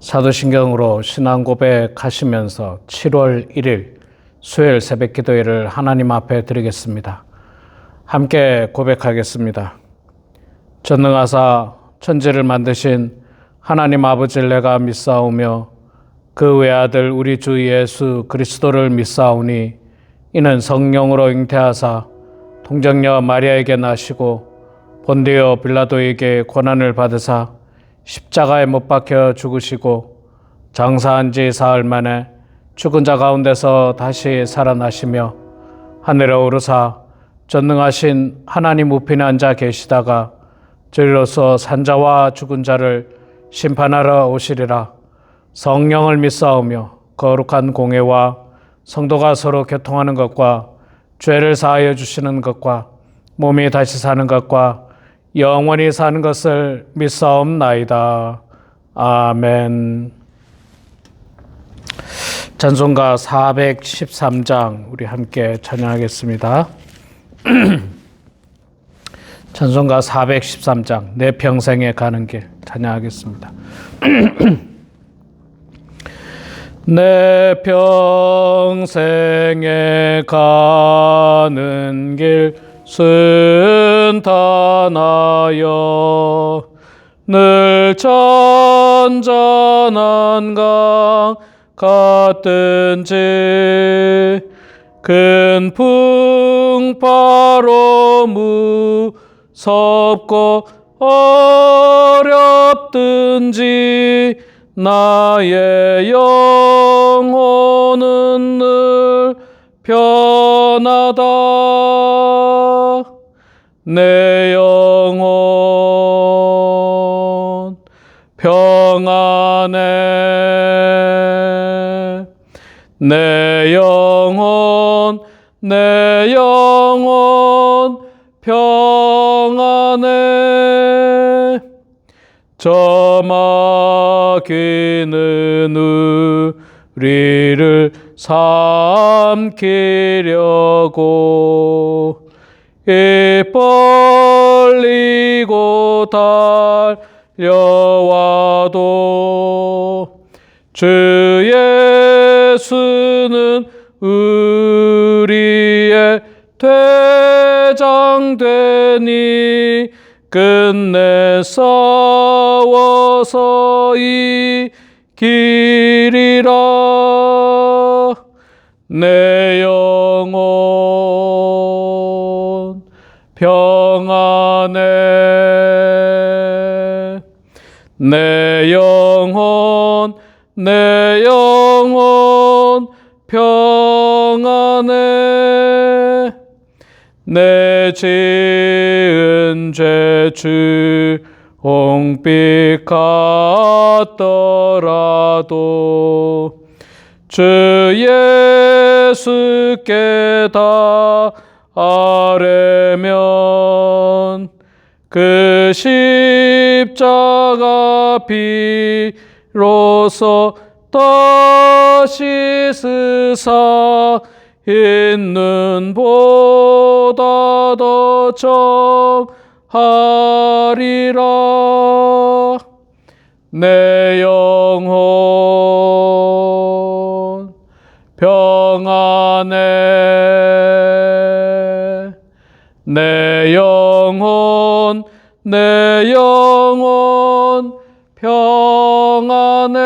사도신경으로 신앙 고백하시면서 7월 1일 수요일 새벽 기도회를 하나님 앞에 드리겠습니다. 함께 고백하겠습니다. 전능하사 천지를 만드신 하나님 아버지를 내가 믿사오며 그 외아들 우리 주 예수 그리스도를 믿사오니 이는 성령으로 잉태하사 동정녀 마리아에게 나시고 본디오 빌라도에게 고난을 받으사 십자가에 못 박혀 죽으시고 장사한 지 사흘 만에 죽은 자 가운데서 다시 살아나시며 하늘에 오르사 전능하신 하나님 우편에 앉아 계시다가 저리로서 산자와 죽은 자를 심판하러 오시리라. 성령을 믿사오며 거룩한 공회와 성도가 서로 교통하는 것과 죄를 사하여 주시는 것과 몸이 다시 사는 것과 영원히 사는 것을 믿사옵나이다. 아멘. 찬송가 413장 우리 함께 찬양하겠습니다. 찬송가 413장 내 평생에 가는 길 찬양하겠습니다. 내 평생에 가는 길 순탄하여 늘 잔잔한 강 같든지 큰 풍파로 무섭고 어렵든지 나의 영혼은 늘 편하다. 내 영혼 평안해. 내 영혼 평안해. 저 마귀는 우리를 삼키려고 입 벌리고 달려와도 주 예수는 우리의 대장 되니 끝내 싸워서 이기리라. 내 영혼 평안해. 내 영혼 평안해. 내 지은 죄 주홍빛 같더라도 주 예수께 다 아뢰면 그 십자가 비로소 다시 스사 있는 보다 더 정하리라. 내 영혼 평안해. 내 영혼 평안해.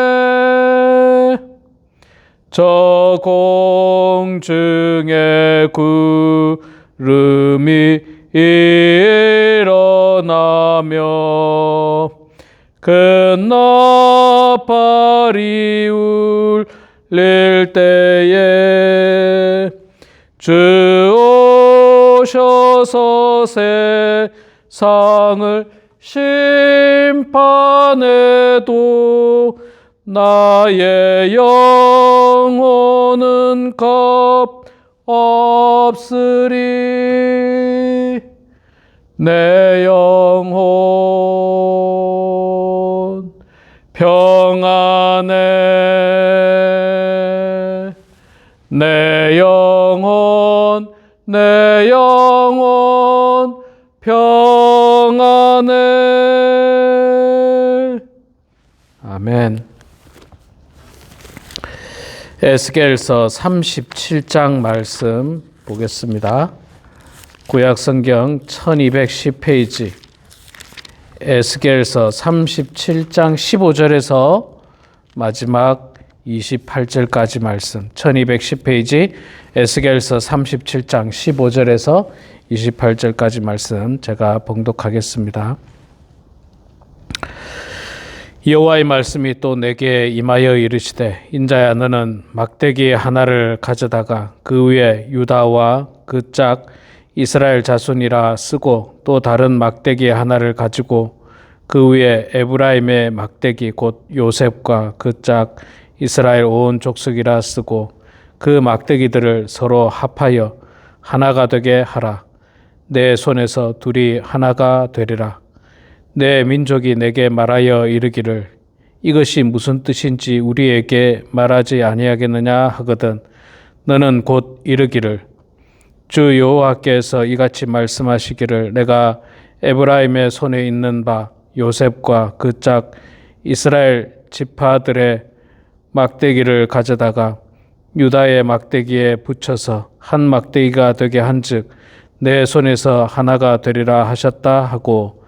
저 공중에 구름이 일어나며 큰 나팔이 울릴 때에 주 오셔서 세상을 심판해도 나의 영혼은 겁 없으리. 내 영혼 평안해. 내 영혼 평안해. 아멘. 에스겔서 37장 말씀 보겠습니다. 구약성경 1210페이지 에스겔서 37장 15절에서 마지막 28절까지 말씀, 1210페이지 에스겔서 37장 15절에서 28절까지 말씀 제가 봉독하겠습니다. 여호와의 말씀이 또 내게 임하여 이르시되, 인자야, 너는 막대기 하나를 가져다가 그 위에 유다와 그 짝 이스라엘 자손이라 쓰고, 또 다른 막대기 하나를 가지고 그 위에 에브라임의 막대기 곧 요셉과 그 짝 이스라엘 온 족속이라 쓰고, 그 막대기들을 서로 합하여 하나가 되게 하라. 내 손에서 둘이 하나가 되리라. 내 민족이 내게 말하여 이르기를, 이것이 무슨 뜻인지 우리에게 말하지 아니하겠느냐 하거든, 너는 곧 이르기를, 주 여호와께서 이같이 말씀하시기를, 내가 에브라임의 손에 있는 바 요셉과 그 짝 이스라엘 지파들의 막대기를 가져다가 유다의 막대기에 붙여서 한 막대기가 되게 한즉 내 손에서 하나가 되리라 하셨다 하고,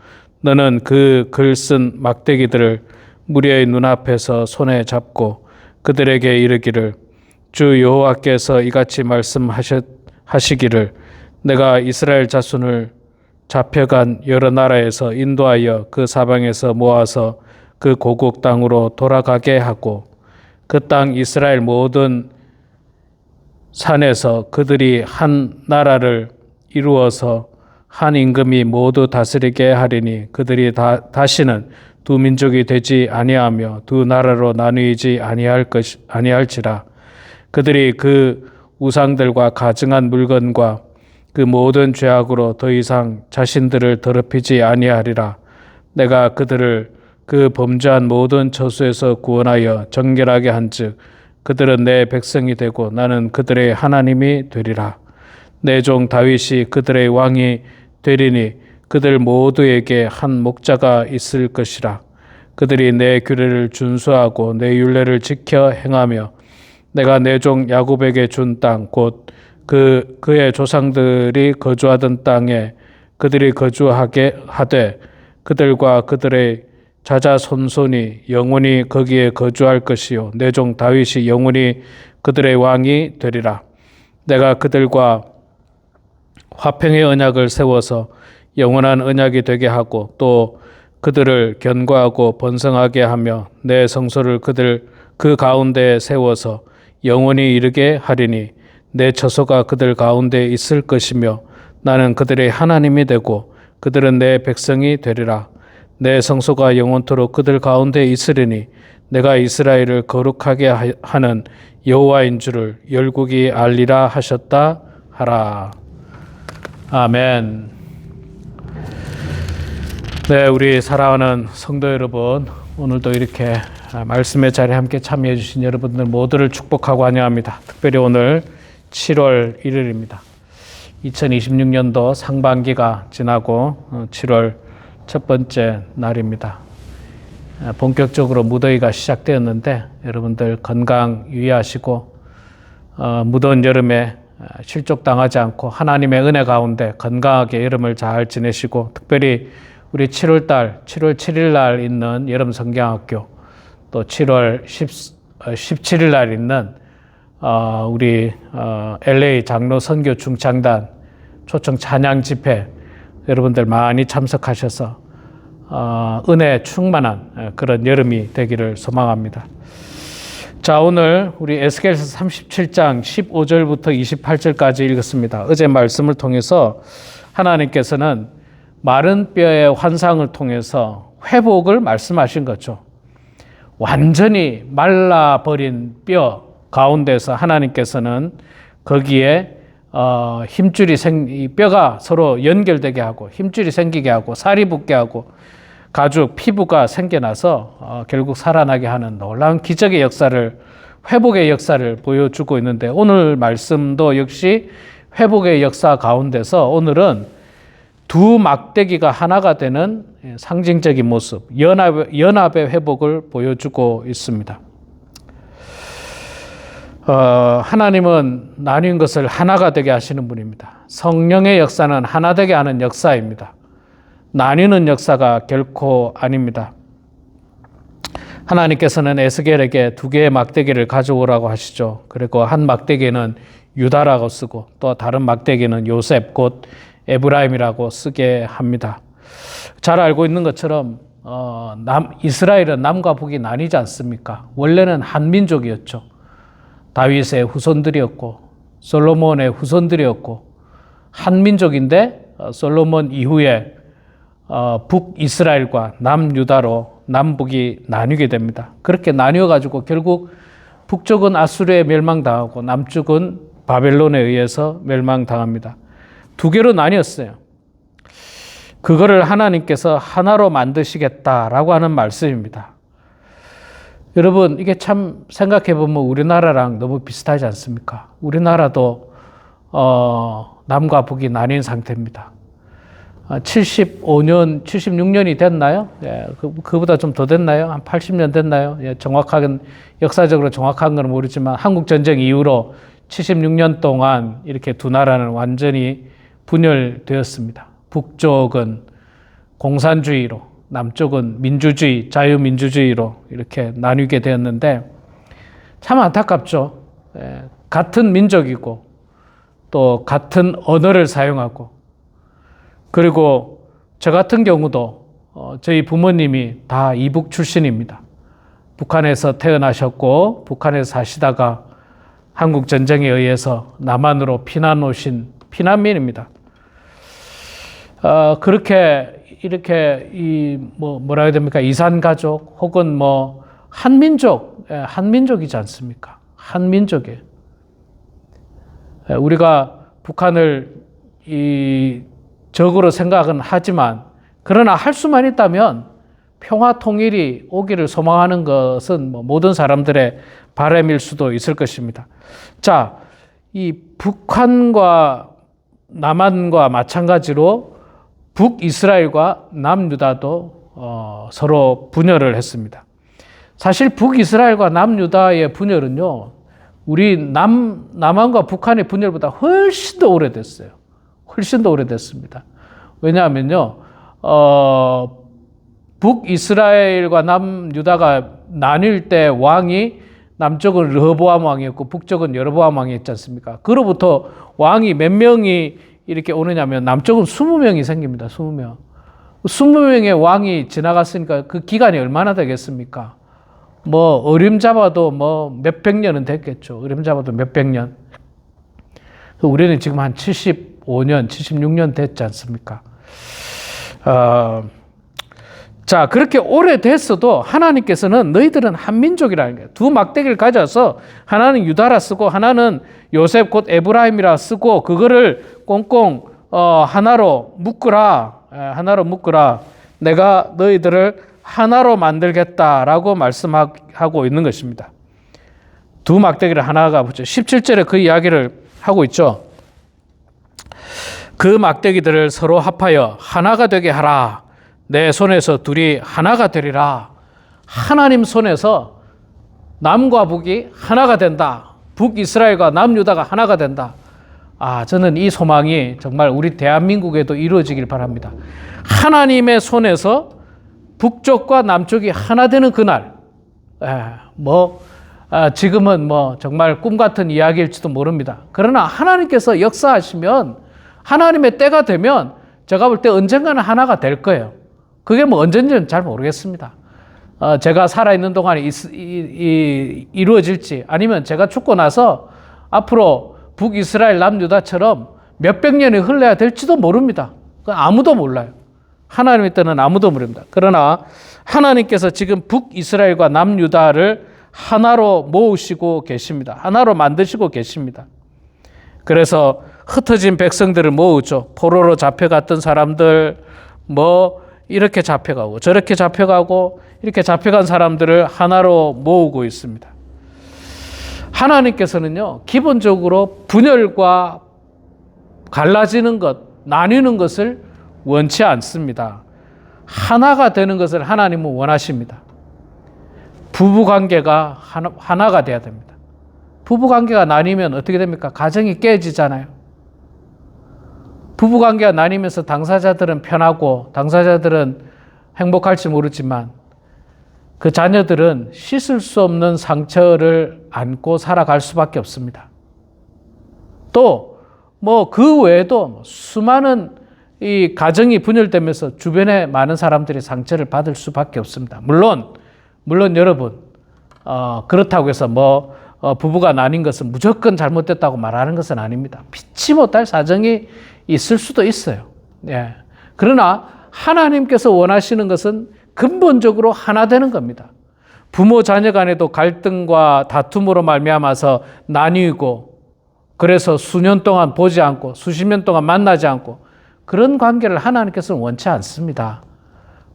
너는 그 글 쓴 막대기들을 무리의 눈앞에서 손에 잡고 그들에게 이르기를, 주 여호와께서 이같이 말씀하시기를, 내가 이스라엘 자손을 잡혀간 여러 나라에서 인도하여 그 사방에서 모아서 그 고국 땅으로 돌아가게 하고, 그 땅 이스라엘 모든 산에서 그들이 한 나라를 이루어서 한 임금이 모두 다스리게 하리니, 그들이 다시는 두 민족이 되지 아니하며 두 나라로 나누이지 아니할지라. 그들이 그 우상들과 가증한 물건과 그 모든 죄악으로 더 이상 자신들을 더럽히지 아니하리라. 내가 그들을 그 범죄한 모든 저수에서 구원하여 정결하게 한즉 그들은 내 백성이 되고 나는 그들의 하나님이 되리라. 내 종 다윗이 그들의 왕이 되리니 그들 모두에게 한 목자가 있을 것이라. 그들이 내 규례를 준수하고 내 율례를 지켜 행하며, 내가 내 종 야곱에게 준 땅 곧 그의 조상들이 거주하던 땅에 그들이 거주하게 하되, 그들과 그들의 자자손손이 영원히 거기에 거주할 것이요 내 종 다윗이 영원히 그들의 왕이 되리라. 내가 그들과 화평의 언약을 세워서 영원한 언약이 되게 하고, 또 그들을 견고하고 번성하게 하며 내 성소를 그들 그 가운데에 세워서 영원히 이르게 하리니, 내 처소가 그들 가운데 있을 것이며 나는 그들의 하나님이 되고 그들은 내 백성이 되리라. 내 성소가 영원토록 그들 가운데 있으리니, 내가 이스라엘을 거룩하게 하는 여호와인 줄을 열국이 알리라 하셨다 하라. 아멘. 네, 우리 사랑하는 성도 여러분, 오늘도 이렇게 말씀의 자리에 함께 참여해 주신 여러분들 모두를 축복하고 환영합니다. 특별히 오늘 7월 1일입니다. 2026년도 상반기가 지나고 7월 첫 번째 날입니다. 본격적으로 무더위가 시작되었는데 여러분들 건강 유의하시고 무더운 여름에 실족당하지 않고 하나님의 은혜 가운데 건강하게 여름을 잘 지내시고, 특별히 우리 7월 7일 날 있는 여름 성경학교, 또 7월 17일 날 있는 우리 LA 장로 선교 중창단 초청 찬양 집회, 여러분들 많이 참석하셔서 은혜 충만한 그런 여름이 되기를 소망합니다. 자, 오늘 우리 에스겔서 37장 15절부터 28절까지 읽었습니다. 어제 말씀을 통해서 하나님께서는 마른 뼈의 환상을 통해서 회복을 말씀하신 거죠. 완전히 말라버린 뼈 가운데서 하나님께서는 거기에 힘줄이 뼈가 서로 연결되게 하고 힘줄이 생기게 하고 살이 붙게 하고 가죽, 피부가 생겨나서 결국 살아나게 하는 놀라운 기적의 역사를, 회복의 역사를 보여주고 있는데, 오늘 말씀도 역시 회복의 역사 가운데서 오늘은 두 막대기가 하나가 되는 상징적인 모습, 연합의 회복을 보여주고 있습니다. 하나님은 나뉜 것을 하나가 되게 하시는 분입니다. 성령의 역사는 하나 되게 하는 역사입니다. 나뉘는 역사가 결코 아닙니다. 하나님께서는 에스겔에게 2개의 막대기를 가져오라고 하시죠. 그리고 한 막대기는 유다라고 쓰고 또 다른 막대기는 요셉 곧 에브라임이라고 쓰게 합니다. 잘 알고 있는 것처럼 이스라엘은 남과 북이 나뉘지 않습니까? 원래는 한 민족이었죠. 다윗의 후손들이었고 솔로몬의 후손들이었고 한 민족인데 솔로몬 이후에 북이스라엘과 남유다로 남북이 나뉘게 됩니다. 그렇게 나뉘어가지고 결국 북쪽은 아수르에 멸망당하고 남쪽은 바벨론에 의해서 멸망당합니다. 2개로 나뉘었어요. 그거를 하나님께서 하나로 만드시겠다라고 하는 말씀입니다. 여러분, 이게 참 생각해보면 우리나라랑 너무 비슷하지 않습니까? 우리나라도 남과 북이 나뉜 상태입니다. 75년, 76년이 됐나요? 예, 그보다 좀 더 됐나요? 한 80년 됐나요? 예, 역사적으로 정확한 건 모르지만 한국전쟁 이후로 76년 동안 이렇게 두 나라는 완전히 분열되었습니다. 북쪽은 공산주의로, 남쪽은 민주주의, 자유민주주의로 이렇게 나뉘게 되었는데 참 안타깝죠. 예, 같은 민족이고 또 같은 언어를 사용하고 그리고 저 같은 경우도 저희 부모님이 다 이북 출신입니다. 북한에서 태어나셨고 북한에서 사시다가 한국 전쟁에 의해서 남한으로 피난 오신 피난민입니다. 그렇게 이렇게 뭐라 해야 됩니까? 이산 가족 혹은 뭐 한민족이지 않습니까? 한민족이에요. 우리가 북한을 적으로 생각은 하지만 그러나 할 수만 있다면 평화 통일이 오기를 소망하는 것은 모든 사람들의 바람일 수도 있을 것입니다. 자, 이 북한과 남한과 마찬가지로 북이스라엘과 남유다도 서로 분열을 했습니다. 사실 북이스라엘과 남유다의 분열은요, 우리 남한과 북한의 분열보다 훨씬 더 오래됐어요. 훨씬 더 오래됐습니다. 왜냐하면요, 북이스라엘과 남유다가 나뉠 때 왕이 남쪽은 르호보암 왕이었고 북쪽은 여로보암 왕이었지 않습니까? 그로부터 왕이 몇 명이 이렇게 오느냐면 남쪽은 20명이 생깁니다. 20명. 20명의 왕이 지나갔으니까 그 기간이 얼마나 되겠습니까? 어림잡아도 몇백 년은 됐겠죠. 어림잡아도 몇백 년. 우리는 지금 한 75년, 76년 됐지 않습니까? 자, 그렇게 오래됐어도 하나님께서는 너희들은 한 민족이라는 거예요. 두 막대기를 가져서 하나는 유다라 쓰고 하나는 요셉 곧 에브라임이라 쓰고 그거를 꽁꽁 하나로 묶으라. 하나로 묶으라. 내가 너희들을 하나로 만들겠다라고 말씀하고 있는 것입니다. 두 막대기를 하나가 붙죠. 17절에 그 이야기를 하고 있죠. 그 막대기들을 서로 합하여 하나가 되게 하라. 내 손에서 둘이 하나가 되리라. 하나님 손에서 남과 북이 하나가 된다. 북이스라엘과 남유다가 하나가 된다. 저는 이 소망이 정말 우리 대한민국에도 이루어지길 바랍니다. 하나님의 손에서 북쪽과 남쪽이 하나 되는 그날. 지금은 정말 꿈 같은 이야기일지도 모릅니다. 그러나 하나님께서 역사하시면 하나님의 때가 되면 제가 볼 때 언젠가는 하나가 될 거예요. 그게 언젠지는 잘 모르겠습니다. 제가 살아있는 동안에 이루어질지 아니면 제가 죽고 나서 앞으로 북이스라엘 남유다처럼 몇백 년이 흘러야 될지도 모릅니다. 아무도 몰라요. 하나님의 때는 아무도 모릅니다. 그러나 하나님께서 지금 북이스라엘과 남유다를 하나로 모으시고 계십니다. 하나로 만드시고 계십니다. 그래서 흩어진 백성들을 모으죠. 포로로 잡혀갔던 사람들, 이렇게 잡혀가고 저렇게 잡혀가고 이렇게 잡혀간 사람들을 하나로 모으고 있습니다. 하나님께서는요, 기본적으로 분열과 갈라지는 것, 나뉘는 것을 원치 않습니다. 하나가 되는 것을 하나님은 원하십니다. 부부관계가 하나가 돼야 됩니다. 부부관계가 나뉘면 어떻게 됩니까? 가정이 깨지잖아요. 부부관계가 나뉘면서 당사자들은 편하고 당사자들은 행복할지 모르지만 그 자녀들은 씻을 수 없는 상처를 안고 살아갈 수밖에 없습니다. 또 뭐 그 외에도 수많은 이 가정이 분열되면서 주변에 많은 사람들이 상처를 받을 수밖에 없습니다. 물론 여러분 그렇다고 해서 부부가 나뉜 것은 무조건 잘못됐다고 말하는 것은 아닙니다. 피치 못할 사정이 있을 수도 있어요. 예. 그러나 하나님께서 원하시는 것은 근본적으로 하나 되는 겁니다. 부모 자녀 간에도 갈등과 다툼으로 말미암아서 나뉘고 그래서 수년 동안 보지 않고 수십 년 동안 만나지 않고 그런 관계를 하나님께서는 원치 않습니다.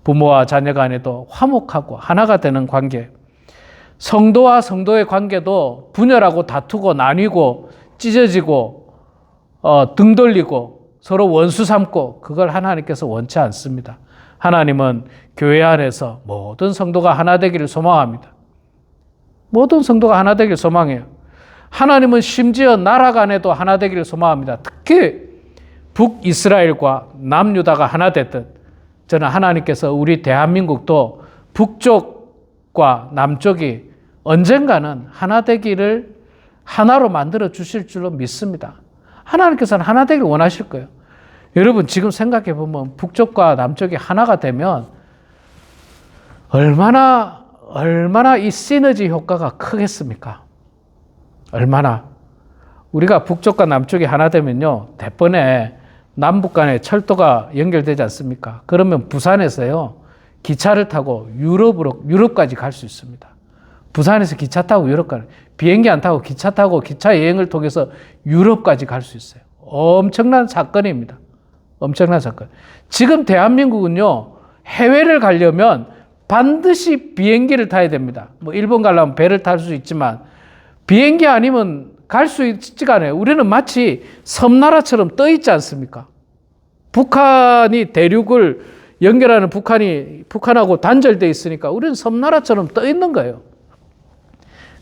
부모와 자녀 간에도 화목하고 하나가 되는 관계. 성도와 성도의 관계도 분열하고 다투고 나뉘고 찢어지고 등 돌리고 서로 원수 삼고 그걸 하나님께서 원치 않습니다. 하나님은 교회 안에서 모든 성도가 하나 되기를 소망합니다. 모든 성도가 하나 되기를 소망해요. 하나님은 심지어 나라 간에도 하나 되기를 소망합니다. 특히 북이스라엘과 남유다가 하나 됐듯 저는 하나님께서 우리 대한민국도 북쪽과 남쪽이 언젠가는 하나 되기를 하나로 만들어 주실 줄로 믿습니다. 하나님께서는 하나 되기를 원하실 거예요. 여러분 지금 생각해 보면 북쪽과 남쪽이 하나가 되면 얼마나 이 시너지 효과가 크겠습니까? 얼마나. 우리가 북쪽과 남쪽이 하나 되면요, 대번에 남북 간에 철도가 연결되지 않습니까? 그러면 부산에서요, 기차를 타고 유럽까지 갈 수 있습니다. 부산에서 기차 타고 유럽 가는, 비행기 안 타고 기차 타고 기차 여행을 통해서 유럽까지 갈 수 있어요. 엄청난 사건입니다. 엄청난 사건. 지금 대한민국은요, 해외를 가려면 반드시 비행기를 타야 됩니다. 뭐 일본 가려면 배를 탈 수 있지만 비행기 아니면 갈 수 있지가 않아요. 우리는 마치 섬나라처럼 떠 있지 않습니까? 북한이 대륙을 연결하는 북한하고 단절되어 있으니까 우리는 섬나라처럼 떠 있는 거예요.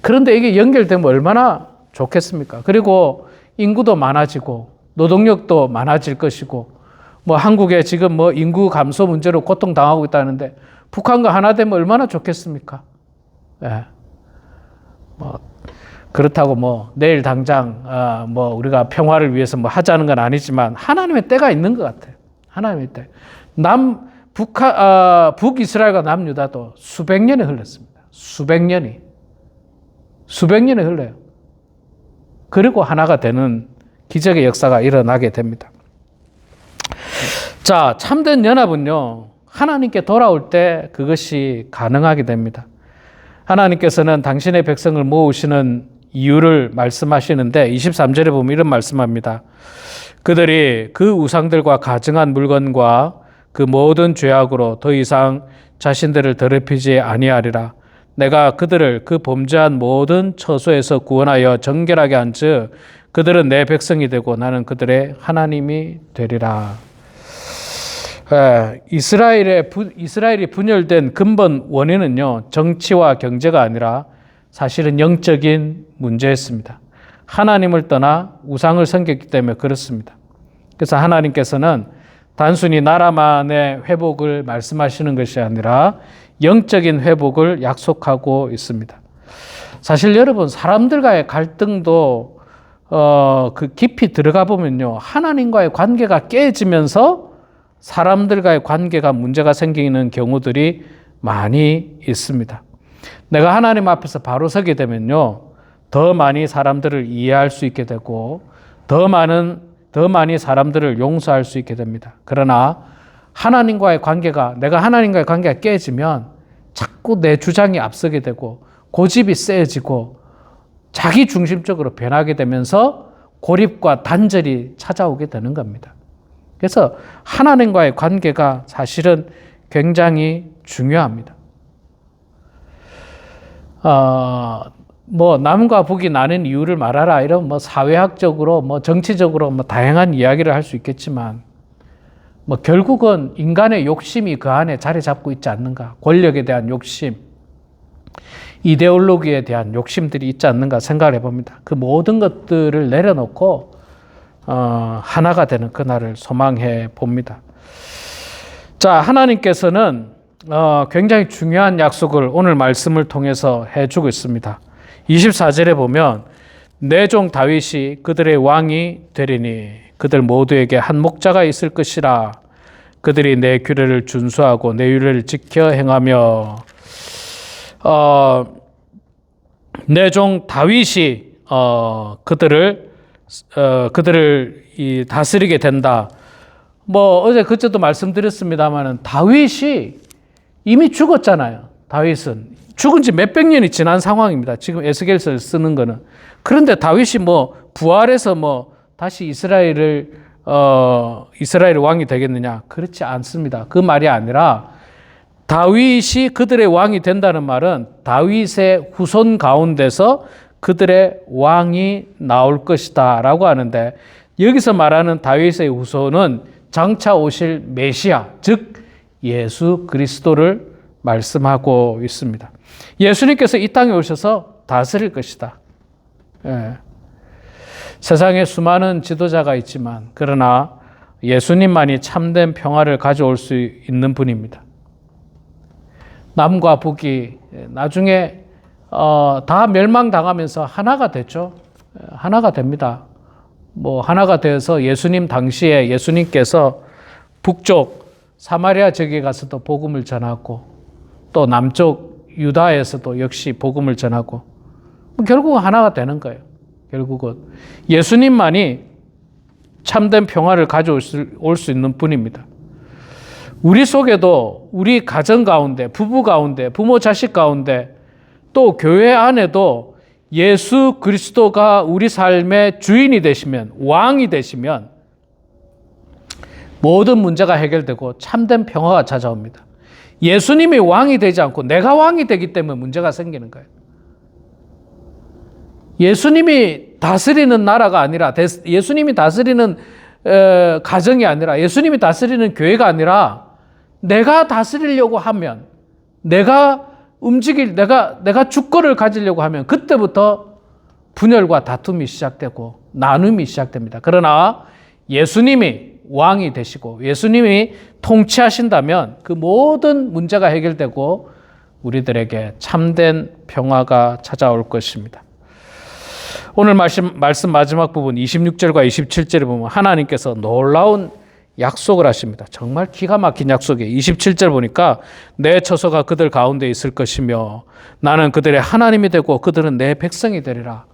그런데 이게 연결되면 얼마나 좋겠습니까? 그리고 인구도 많아지고 노동력도 많아질 것이고 뭐 한국에 지금 뭐 인구 감소 문제로 고통당하고 있다는데 북한과 하나 되면 얼마나 좋겠습니까? 예. 그렇다고 뭐 내일 당장 뭐 우리가 평화를 위해서 뭐 하자는 건 아니지만 하나님의 때가 있는 것 같아요. 하나님의 때. 북이스라엘과 남유다도 수백 년이 흘렀습니다. 수백 년이 흘러요. 그리고 하나가 되는 기적의 역사가 일어나게 됩니다. 자, 참된 연합은요, 하나님께 돌아올 때 그것이 가능하게 됩니다. 하나님께서는 당신의 백성을 모으시는 이유를 말씀하시는데 23절에 보면 이런 말씀합니다. 그들이 그 우상들과 가증한 물건과 그 모든 죄악으로 더 이상 자신들을 더럽히지 아니하리라. 내가 그들을 그 범죄한 모든 처소에서 구원하여 정결하게 한즉 그들은 내 백성이 되고 나는 그들의 하나님이 되리라. 이스라엘이 분열된 근본 원인은요, 정치와 경제가 아니라 사실은 영적인 문제였습니다. 하나님을 떠나 우상을 섬겼기 때문에 그렇습니다. 그래서 하나님께서는 단순히 나라만의 회복을 말씀하시는 것이 아니라 영적인 회복을 약속하고 있습니다. 사실 여러분, 사람들과의 갈등도 그 깊이 들어가 보면요, 하나님과의 관계가 깨지면서 사람들과의 관계가 문제가 생기는 경우들이 많이 있습니다. 내가 하나님 앞에서 바로 서게 되면요, 더 많이 사람들을 이해할 수 있게 되고 더 많이 사람들을 용서할 수 있게 됩니다. 그러나 내가 하나님과의 관계가 깨지면 자꾸 내 주장이 앞서게 되고 고집이 세지고 자기 중심적으로 변하게 되면서 고립과 단절이 찾아오게 되는 겁니다. 그래서 하나님과의 관계가 사실은 굉장히 중요합니다. 뭐 남과 북이 나는 이유를 말하라 이런 뭐 사회학적으로 뭐 정치적으로 뭐 다양한 이야기를 할 수 있겠지만 뭐 결국은 인간의 욕심이 그 안에 자리 잡고 있지 않는가? 권력에 대한 욕심. 이데올로기에 대한 욕심들이 있지 않는가 생각을 해봅니다. 그 모든 것들을 내려놓고 하나가 되는 그날을 소망해 봅니다. 자, 하나님께서는 굉장히 중요한 약속을 오늘 말씀을 통해서 해주고 있습니다. 24절에 보면 내 종 다윗이 그들의 왕이 되리니 그들 모두에게 한 목자가 있을 것이라. 그들이 내 규례를 준수하고 내 율례를 지켜 행하며. 내 종 다윗이 그들을 다스리게 된다. 어제 그때도 말씀드렸습니다만 다윗이 이미 죽었잖아요. 다윗은 죽은 지 몇백 년이 지난 상황입니다. 지금 에스겔서를 쓰는 거는. 그런데 다윗이 부활해서 다시 이스라엘 왕이 되겠느냐? 그렇지 않습니다. 그 말이 아니라 다윗이 그들의 왕이 된다는 말은 다윗의 후손 가운데서 그들의 왕이 나올 것이다 라고 하는데, 여기서 말하는 다윗의 후손은 장차 오실 메시아, 즉 예수 그리스도를 말씀하고 있습니다. 예수님께서 이 땅에 오셔서 다스릴 것이다. 세상에 수많은 지도자가 있지만 그러나 예수님만이 참된 평화를 가져올 수 있는 분입니다. 남과 북이 나중에 다 멸망당하면서 하나가 됐죠. 하나가 됩니다. 하나가 되어서 예수님 당시에 예수님께서 북쪽 사마리아 지역에 가서도 복음을 전하고 또 남쪽 유다에서도 역시 복음을 전하고 결국은 하나가 되는 거예요. 결국은 예수님만이 참된 평화를 가져올 수 있는 분입니다. 우리 속에도 우리 가정 가운데, 부부 가운데, 부모 자식 가운데 또 교회 안에도 예수 그리스도가 우리 삶의 주인이 되시면, 왕이 되시면 모든 문제가 해결되고 참된 평화가 찾아옵니다. 예수님이 왕이 되지 않고 내가 왕이 되기 때문에 문제가 생기는 거예요. 예수님이 다스리는 나라가 아니라, 예수님이 다스리는 가정이 아니라, 예수님이 다스리는 교회가 아니라 내가 다스리려고 하면, 내가 주권을 가지려고 하면 그때부터 분열과 다툼이 시작되고 나눔이 시작됩니다. 그러나 예수님이 왕이 되시고 예수님이 통치하신다면 그 모든 문제가 해결되고 우리들에게 참된 평화가 찾아올 것입니다. 오늘 말씀 마지막 부분 26절과 27절에 보면 하나님께서 놀라운 약속을 하십니다. 정말 기가 막힌 약속이에요. 27절 보니까 내 처소가 그들 가운데 있을 것이며 나는 그들의 하나님이 되고 그들은 내 백성이 되리라.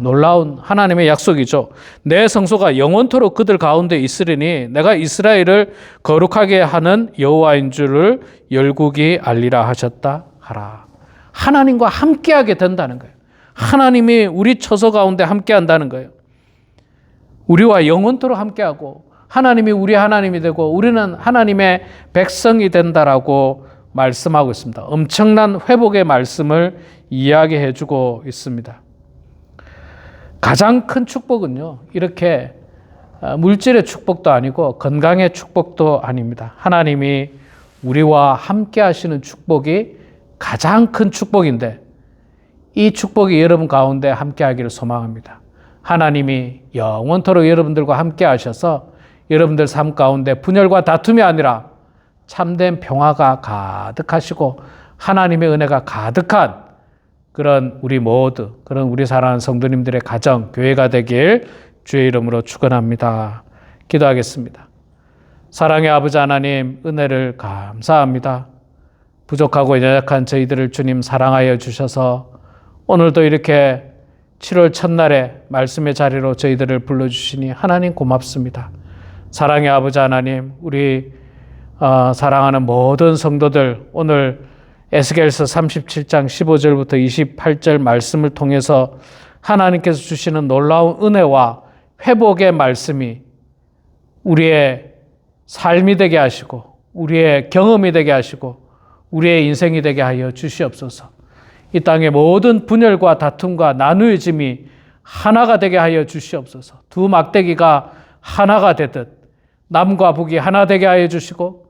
놀라운 하나님의 약속이죠. 내 성소가 영원토록 그들 가운데 있으리니 내가 이스라엘을 거룩하게 하는 여호와인 줄을 열국이 알리라 하셨다 하라. 하나님과 함께하게 된다는 거예요. 하나님이 우리 처소 가운데 함께한다는 거예요. 우리와 영원토록 함께하고 하나님이 우리 하나님이 되고 우리는 하나님의 백성이 된다라고 말씀하고 있습니다. 엄청난 회복의 말씀을 이야기해 주고 있습니다. 가장 큰 축복은요, 이렇게 물질의 축복도 아니고 건강의 축복도 아닙니다. 하나님이 우리와 함께 하시는 축복이 가장 큰 축복인데 이 축복이 여러분 가운데 함께 하기를 소망합니다. 하나님이 영원토록 여러분들과 함께 하셔서 여러분들 삶 가운데 분열과 다툼이 아니라 참된 평화가 가득하시고 하나님의 은혜가 가득한 그런 우리 모두, 그런 우리 사랑하는 성도님들의 가정, 교회가 되길 주의 이름으로 축원합니다. 기도하겠습니다. 사랑의 아버지 하나님, 은혜를 감사합니다. 부족하고 연약한 저희들을 주님 사랑하여 주셔서 오늘도 이렇게 7월 첫날에 말씀의 자리로 저희들을 불러주시니 하나님 고맙습니다. 사랑의 아버지 하나님, 우리 사랑하는 모든 성도들 오늘 에스겔서 37장 15절부터 28절 말씀을 통해서 하나님께서 주시는 놀라운 은혜와 회복의 말씀이 우리의 삶이 되게 하시고 우리의 경험이 되게 하시고 우리의 인생이 되게 하여 주시옵소서. 이 땅의 모든 분열과 다툼과 나누어짐이 하나가 되게 하여 주시옵소서. 두 막대기가 하나가 되듯 남과 북이 하나 되게 하여 주시고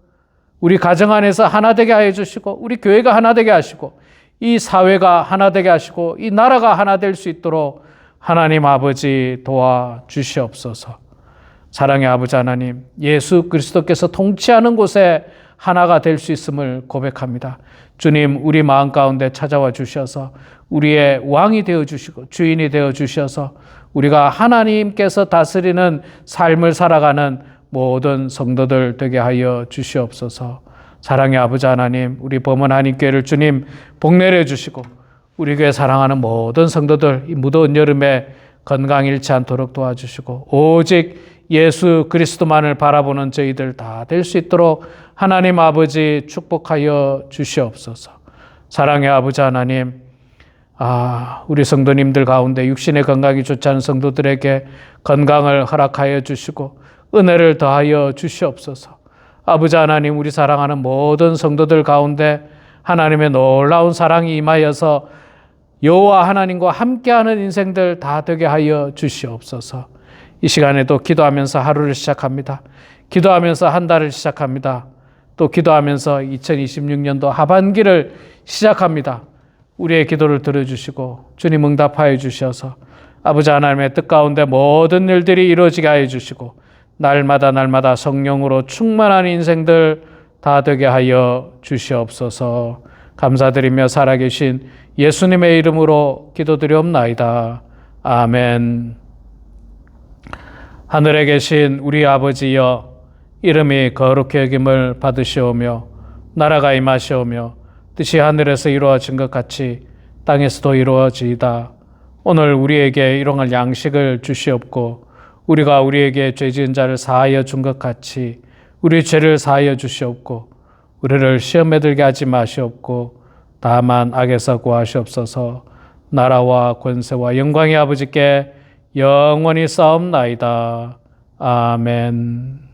우리 가정 안에서 하나 되게 하여 주시고 우리 교회가 하나 되게 하시고 이 사회가 하나 되게 하시고 이 나라가 하나 될 수 있도록 하나님 아버지 도와주시옵소서. 사랑의 아버지 하나님, 예수 그리스도께서 통치하는 곳에 하나가 될 수 있음을 고백합니다. 주님, 우리 마음 가운데 찾아와 주셔서 우리의 왕이 되어 주시고 주인이 되어 주셔서 우리가 하나님께서 다스리는 삶을 살아가는 모든 성도들 되게 하여 주시옵소서. 사랑의 아버지 하나님, 우리 범은 한인교회를 주님 복내려 주시고 우리 교회 사랑하는 모든 성도들 이 무더운 여름에 건강 잃지 않도록 도와주시고 오직 예수 그리스도만을 바라보는 저희들 다 될 수 있도록 하나님 아버지 축복하여 주시옵소서. 사랑의 아버지 하나님, 우리 성도님들 가운데 육신의 건강이 좋지 않은 성도들에게 건강을 허락하여 주시고 은혜를 더하여 주시옵소서. 아버지 하나님, 우리 사랑하는 모든 성도들 가운데 하나님의 놀라운 사랑이 임하여서 여호와 하나님과 함께하는 인생들 다 되게 하여 주시옵소서. 이 시간에도 기도하면서 하루를 시작합니다. 기도하면서 한 달을 시작합니다. 또 기도하면서 2026년도 하반기를 시작합니다. 우리의 기도를 들어주시고 주님 응답하여 주셔서 아버지 하나님의 뜻 가운데 모든 일들이 이루어지게 하여 주시고 날마다 성령으로 충만한 인생들 다 되게 하여 주시옵소서. 감사드리며 살아계신 예수님의 이름으로 기도드리옵나이다. 아멘. 하늘에 계신 우리 아버지여, 이름이 거룩히 여김을 받으시오며 나라가 임하시오며 뜻이 하늘에서 이루어진 것 같이 땅에서도 이루어지이다. 오늘 우리에게 일용할 양식을 주시옵고 우리가 우리에게 죄 지은 자를 사하여 준 것 같이 우리 죄를 사하여 주시옵고 우리를 시험에 들게 하지 마시옵고 다만 악에서 구하시옵소서. 나라와 권세와 영광의 아버지께 영원히 싸움나이다. 아멘.